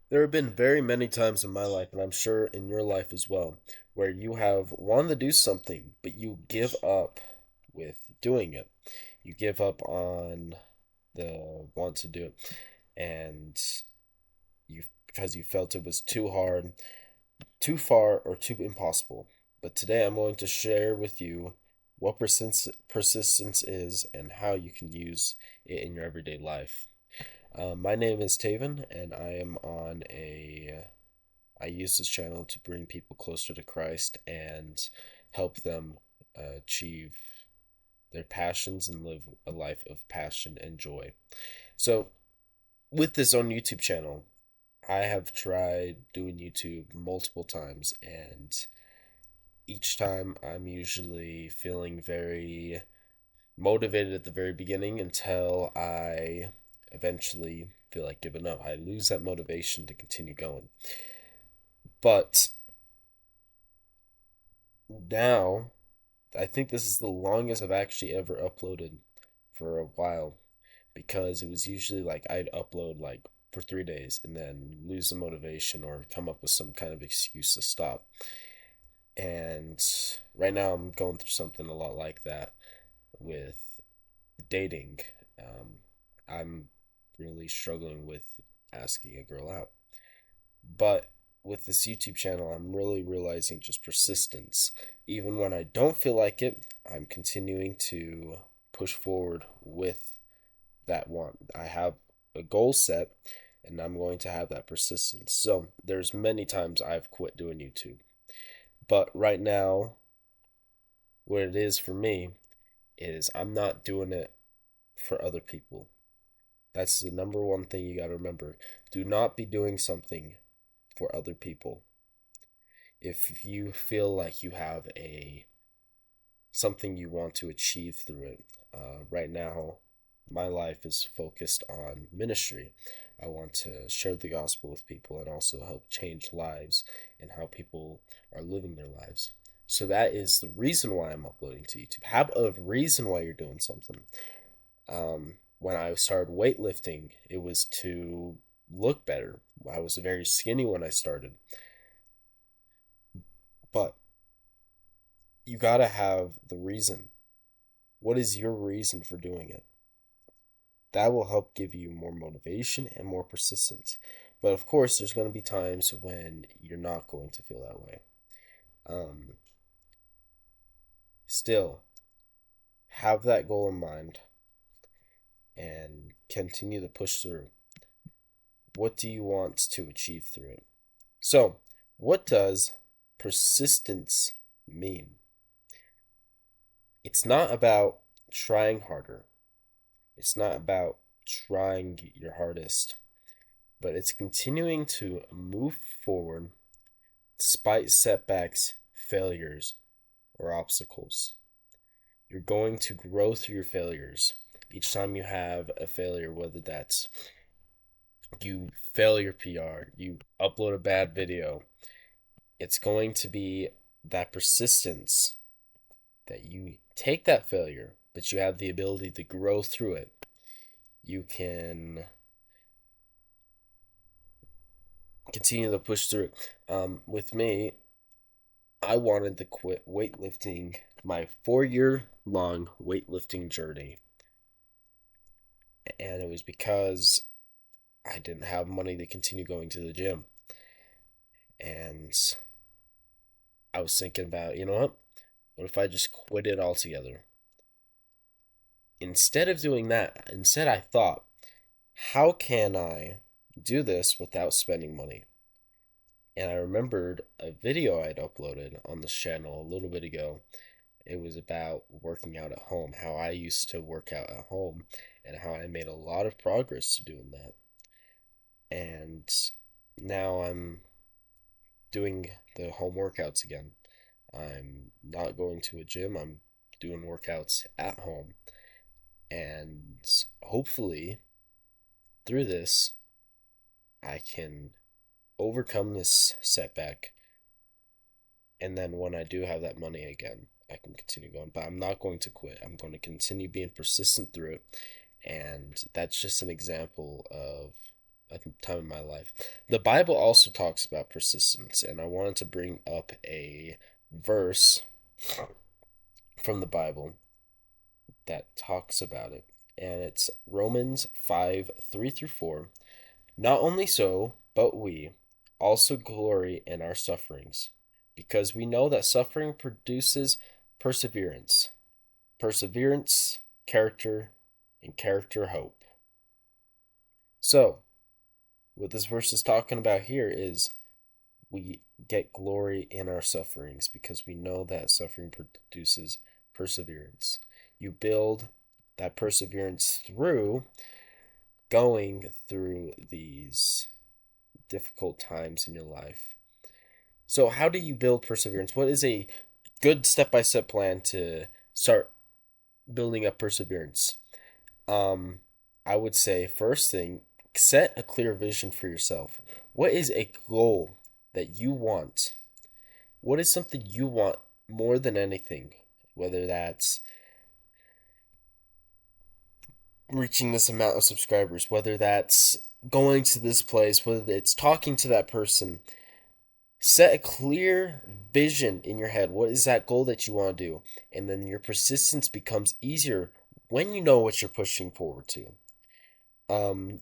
There have been very many times in my life, and I'm sure in your life as well, where you have wanted to do something, but you give up with doing it. You give up on the want to do it, and you because you felt it was too hard, too far, or too impossible. But today I'm going to share with you what persistence is and how you can use it in your everyday life. My name is Taven, and I use this channel to bring people closer to Christ and help them achieve their passions and live a life of passion and joy. So, with this own YouTube channel, I have tried doing YouTube multiple times, and each time I'm usually feeling very motivated at the very beginning until I eventually feel like giving up. I lose that motivation to continue going. But now, I think this is the longest I've actually ever uploaded for a while because it was usually like I'd upload like for 3 days and then lose the motivation or come up with some kind of excuse to stop. And right now I'm going through something a lot like that with dating. Um, I'm really struggling with asking a girl out. But with this YouTube channel, I'm really realizing just persistence. Even when I don't feel like it, I'm continuing to push forward with that want. I have a goal set and I'm going to have that persistence. So there's many times I've quit doing YouTube. But right now, what it is for me is I'm not doing it for other people. That's the number one thing you got to remember. Do not be doing something for other people. If you feel like you have a something you want to achieve through it, right now, my life is focused on ministry. I want to share the gospel with people and also help change lives and how people are living their lives. So that is the reason why I'm uploading to YouTube. Have a reason why you're doing something. When I started weightlifting, it was to look better. I was very skinny when I started, but you gotta have the reason. What is your reason for doing it? That will help give you more motivation and more persistence. But of course, there's going to be times when you're not going to feel that way. Um, Still, have that goal in mind and continue to push through. What do you want to achieve through it? So, what does persistence mean? It's not about trying harder. It's not about trying your hardest, but it's continuing to move forward despite setbacks, failures, or obstacles. You're going to grow through your failures. Each time you have a failure, whether that's you fail your PR, you upload a bad video, it's going to be that persistence that you take that failure, but you have the ability to grow through it. You can continue to push through it. With me, I wanted to quit weightlifting my 4 year long weightlifting journey. And it was because I didn't have money to continue going to the gym. And I was thinking about, you know what if I just quit it altogether? Instead of doing that, instead I thought, how can I do this without spending money? And I remembered a video I'd uploaded on this channel a little bit ago. It was about working out at home, how I used to work out at home, and how I made a lot of progress doing that. And now I'm doing the home workouts again. I'm not going to a gym, I'm doing workouts at home. And hopefully, through this, I can overcome this setback. And then when I do have that money again, I can continue going. But I'm not going to quit. I'm going to continue being persistent through it. And that's just an example of a time in my life. The Bible also talks about persistence, and I wanted to bring up a verse from the Bible that talks about it. And it's Romans 5 3 through 4. Not only so, but we also glory in our sufferings, because we know that suffering produces perseverance, perseverance, character, and character, hope. So, what this verse is talking about here is we get glory in our sufferings because we know that suffering produces perseverance. You build that perseverance through going through these difficult times in your life. So, how do you build perseverance? What is a good step by step plan to start building up perseverance? Um, I would say first thing, set a clear vision for yourself. What is a goal that you want? What is something you want more than anything? Whether that's reaching this amount of subscribers, whether that's going to this place, whether it's talking to that person. Set a clear vision in your head. What is that goal that you want to do? And then your persistence becomes easier when you know what you're pushing forward to. Um,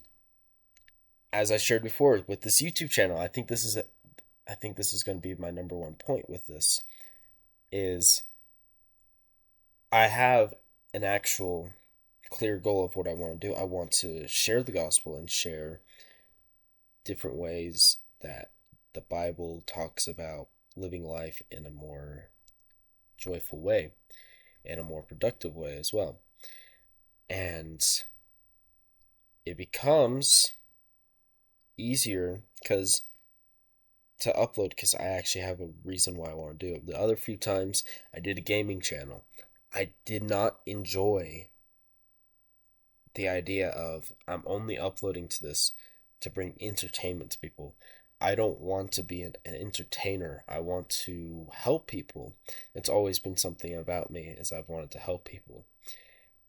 as I shared before with this YouTube channel, I think this is going to be my number one point with this is I have an actual clear goal of what I want to do. I want to share the gospel and share different ways that the Bible talks about living life in a more joyful way, in a more productive way as well. And it becomes easier because to upload because I actually have a reason why I want to do it. The other few times I did a gaming channel, I did not enjoy the idea of I'm only uploading to this to bring entertainment to people. I don't want to be an entertainer. I want to help people. It's always been something about me is I've wanted to help people.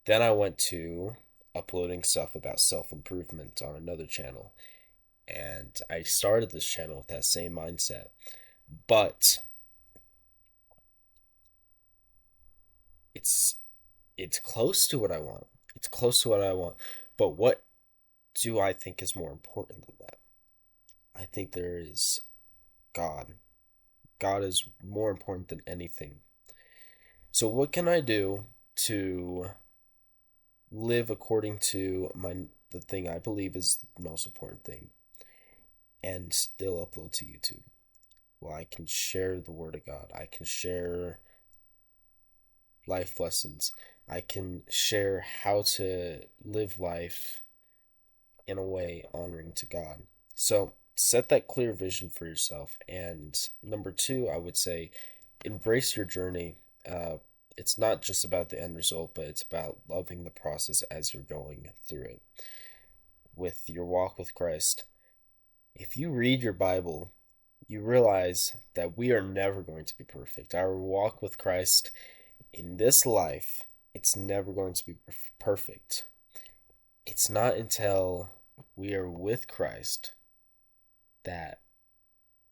Then I went to uploading stuff about self-improvement on another channel. And I started this channel with that same mindset. But it's it's close to what I want. It's close to what I want. But what do I think is more important than that? I think there is God. God is more important than anything. So what can I do to live according to the thing I believe is the most important thing and still upload to YouTube? Well, I can share the word of God. I can share life lessons. I can share how to live life in a way honoring to God. So set that clear vision for yourself. And number two, I would say embrace your journey. It's not just about the end result, but it's about loving the process as you're going through it. With your walk with Christ, if you read your Bible, you realize that we are never going to be perfect. Our walk with Christ in this life, it's never going to be perfect. It's not until we are with Christ that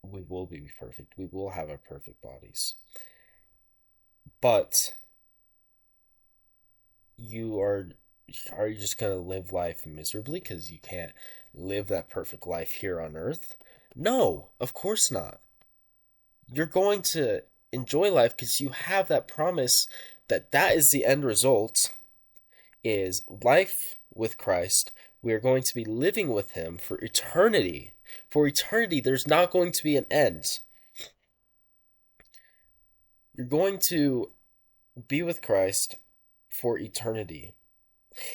we will be perfect. We will have our perfect bodies. But you are you just going to live life miserably because you can't live that perfect life here on earth? No, of course not. You're going to enjoy life because you have that promise that that is the end result is life with Christ. We are going to be living with him for eternity. For eternity, there's not going to be an end. You're going to be with Christ for eternity.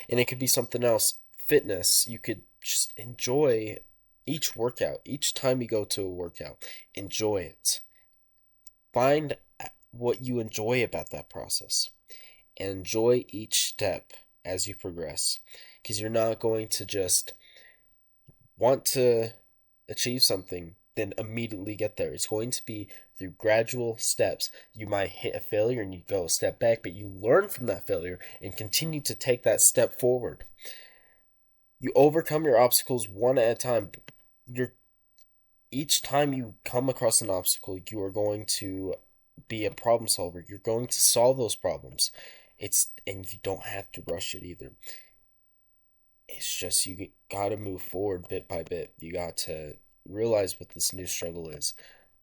And it could be something else. Fitness. You could just enjoy each workout. Each time you go to a workout, enjoy it. Find what you enjoy about that process. And enjoy each step as you progress. Because you're not going to just want to achieve something, then immediately get there. It's going to be through gradual steps. You might hit a failure and you go a step back, but you learn from that failure and continue to take that step forward. You overcome your obstacles one at a time. You're Each time you come across an obstacle, you are going to be a problem solver. You're going to solve those problems. And you don't have to rush it either. It's just you got to move forward bit by bit. You got to realize what this new struggle is.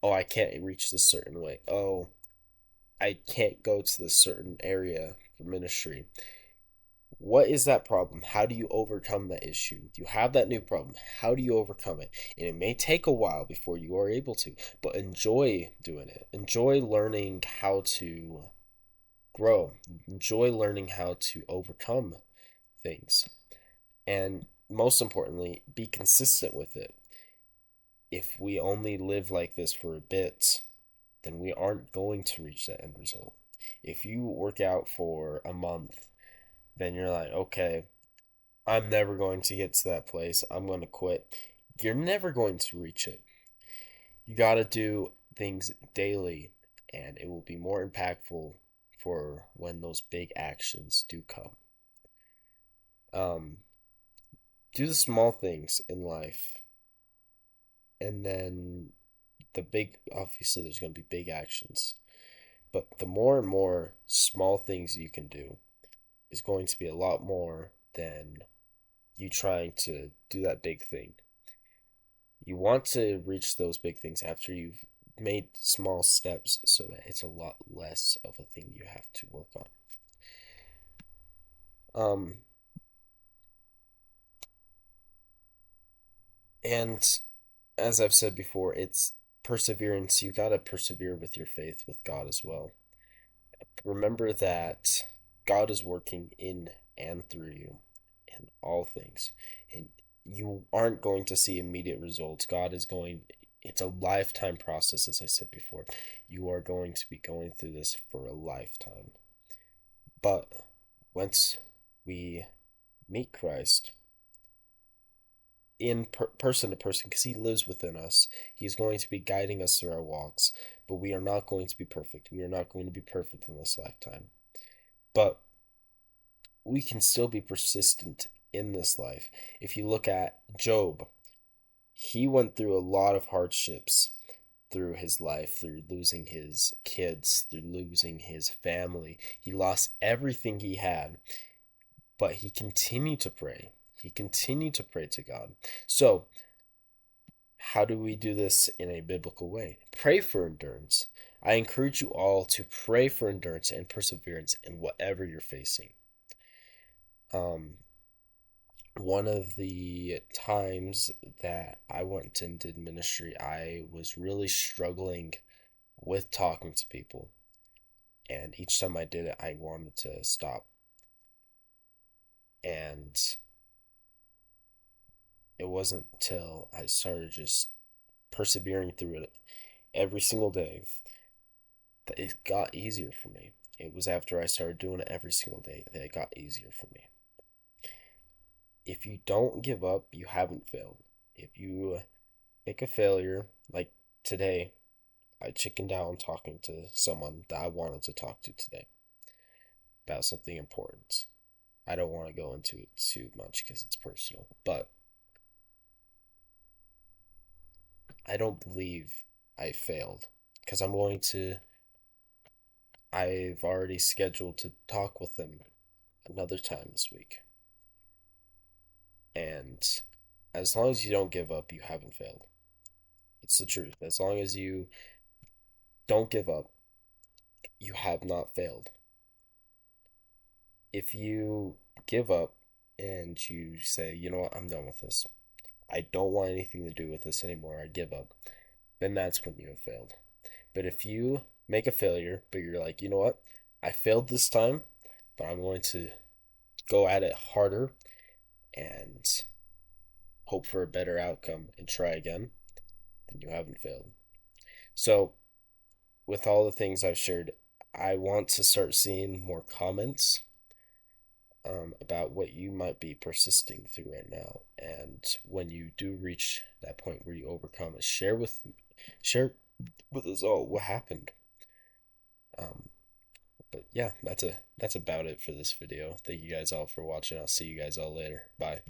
Oh, I can't reach this certain way. Oh, I can't go to this certain area for ministry. What is that problem? How do you overcome that issue? You have that new problem. How do you overcome it? And it may take a while before you are able to, but enjoy doing it. Enjoy learning how to grow. Enjoy learning how to overcome things. And most importantly, be consistent with it. If we only live like this for a bit, then we aren't going to reach that end result. If you work out for a month, then you're like, okay, I'm never going to get to that place. I'm going to quit. You're never going to reach it. You got to do things daily, and it will be more impactful for when those big actions do come. Um, do the small things in life, and then obviously, there's going to be big actions. But the more and more small things you can do is going to be a lot more than you trying to do that big thing. You want to reach those big things after you've made small steps so that it's a lot less of a thing you have to work on. Um, and as I've said before, it's perseverance. You got to persevere with your faith with God as well. Remember that God is working in and through you in all things. And you aren't going to see immediate results. It's a lifetime process, as I said before. You are going to be going through this for a lifetime. But once we meet Christ person to person, because he lives within us, he's going to be guiding us through our walks. But we are not going to be perfect. We are not going to be perfect in this lifetime. But we can still be persistent in this life. If you look at Job, he went through a lot of hardships through his life, through losing his kids, through losing his family. He lost everything he had, but he continued to pray. He continued to pray to God. So, how do we do this in a biblical way? Pray for endurance. I encourage you all to pray for endurance and perseverance in whatever you're facing. Um, One of the times that I went and did ministry, I was really struggling with talking to people. And each time I did it, I wanted to stop. And it wasn't until I started just persevering through it every single day that it got easier for me. It was after I started doing it every single day that it got easier for me. If you don't give up, you haven't failed. If you make a failure, like today, I chickened out on talking to someone that I wanted to talk to today about something important. I don't want to go into it too much because it's personal, but I don't believe I failed because I've already scheduled to talk with them another time this week. And as long as you don't give up, you haven't failed. It's the truth. As long as you don't give up, you have not failed. If you give up and you say, you know what, I'm done with this, I don't want anything to do with this anymore, I give up, then that's when you have failed. But if you make a failure, but you're like, you know what, I failed this time, but I'm going to go at it harder and hope for a better outcome and try again, then you haven't failed. So, with all the things I've shared, I want to start seeing more comments about what you might be persisting through right now. And when you do reach that point where you overcome it, share with us all what happened. Um, but yeah, that's about it for this video. Thank you guys all for watching. I'll see you guys all later. Bye.